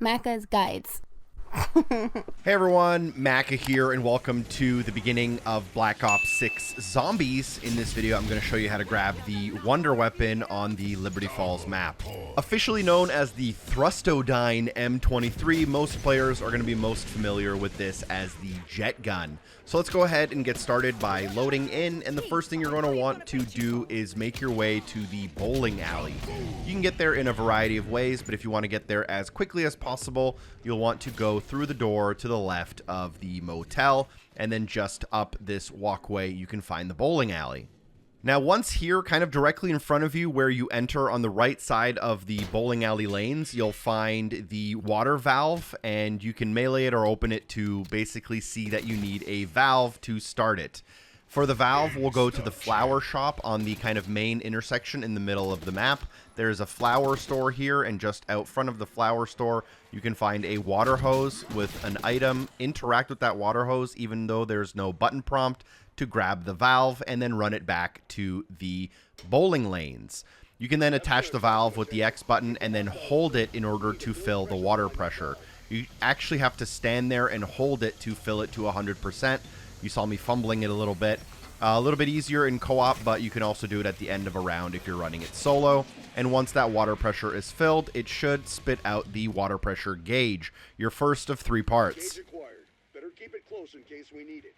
Macca's Guides. Hey everyone, Macca here, and welcome to the beginning of Black Ops 6 Zombies. In this video, I'm going to show you how to grab the Wonder Weapon on the Liberty Falls map. Officially known as the Thrustodyne M23, most players are going to be most familiar with this as the jet gun. So let's go ahead and get started by loading in, and the first thing you're going to want to do is make your way to the bowling alley. You can get there in a variety of ways, but if you want to get there as quickly as possible, you'll want to go through the door to the left of the motel, and then just up this walkway you can find the bowling alley. Now once here, kind of directly in front of you where you enter on the right side of the bowling alley lanes, you'll find the water valve, and you can melee it or open it to basically see that you need a valve to start it. For the valve, we'll go to the flower shop on the kind of main intersection in the middle of the map. There's a flower store here, and just out front of the flower store, you can find a water hose with an item. Interact with that water hose, even though there's no button prompt, to grab the valve and then run it back to the bowling lanes. You can then attach the valve with the X button and then hold it in order to fill the water pressure. You actually have to stand there and hold it to fill it to 100%. You saw me fumbling it a little bit easier in co-op, but you can also do it at the end of a round if you're running it solo. And once that water pressure is filled, it should spit out the water pressure gauge, your first of 3 parts. Gauge acquired. Better keep it close in case we need it.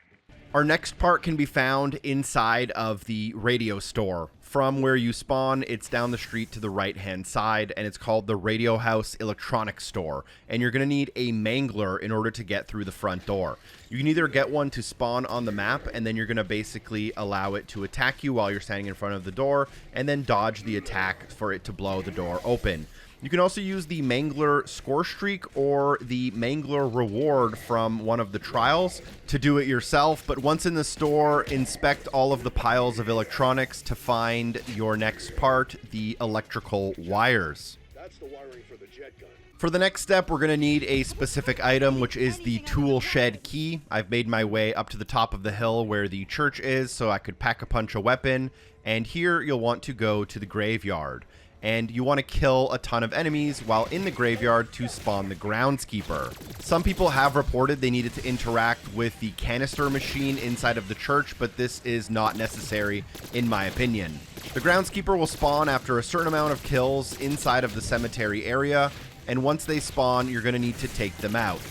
Our next part can be found inside of the radio store. From where you spawn, it's down the street to the right-hand side, and it's called the Radio House Electronics Store. And you're going to need a mangler in order to get through the front door. You can either get one to spawn on the map, and then you're going to basically allow it to attack you while you're standing in front of the door, and then dodge the attack for it to blow the door open. You can also use the Mangler Score Streak or the Mangler Reward from one of the trials to do it yourself, but once in the store, inspect all of the piles of electronics to find your next part, the electrical wires. That's the wiring for the jet gun. For the next step, we're going to need a specific item, which is the tool shed key. I've made my way up to the top of the hill where the church is so I could pack-a-punch a weapon, and here you'll want to go to the graveyard. And you want to kill a ton of enemies while in the graveyard to spawn the Groundskeeper. Some people have reported they needed to interact with the canister machine inside of the church, but this is not necessary in my opinion. The Groundskeeper will spawn after a certain amount of kills inside of the cemetery area, and once they spawn, you're going to need to take them out.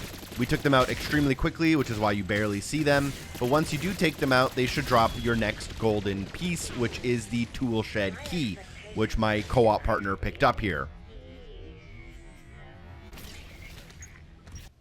We took them out extremely quickly, which is why you barely see them, but once you do take them out, they should drop your next golden piece, which is the tool shed key, which my co-op partner picked up here.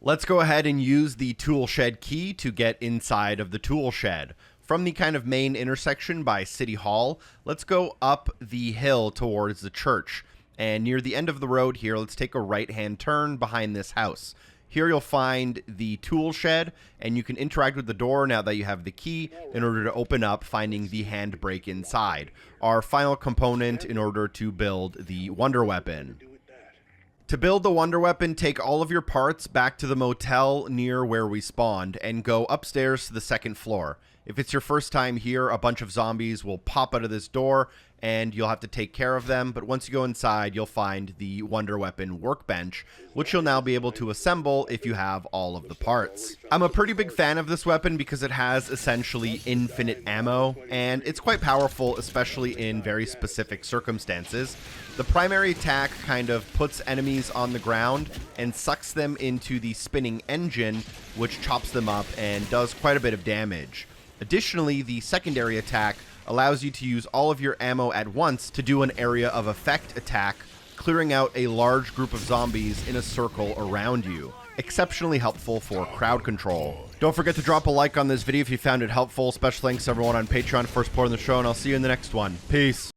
Let's go ahead and use the tool shed key to get inside of the tool shed. From the kind of main intersection by City Hall, let's go up the hill towards the church. And near the end of the road here, let's take a right-hand turn behind this house. Here you'll find the tool shed, and you can interact with the door now that you have the key in order to open up, finding the handbrake inside, our final component in order to build the Wonder Weapon. To build the Wonder Weapon, take all of your parts back to the motel near where we spawned and go upstairs to the 2nd floor. If it's your first time here, a bunch of zombies will pop out of this door and you'll have to take care of them, but once you go inside, you'll find the Wonder Weapon workbench, which you'll now be able to assemble if you have all of the parts. I'm a pretty big fan of this weapon because it has essentially infinite ammo, and it's quite powerful, especially in very specific circumstances. The primary attack kind of puts enemies on the ground and sucks them into the spinning engine, which chops them up and does quite a bit of damage. Additionally, the secondary attack allows you to use all of your ammo at once to do an area of effect attack, clearing out a large group of zombies in a circle around you. Exceptionally helpful for crowd control. Don't forget to drop a like on this video if you found it helpful. Special thanks to everyone on Patreon for supporting the show, and I'll see you in the next one. Peace.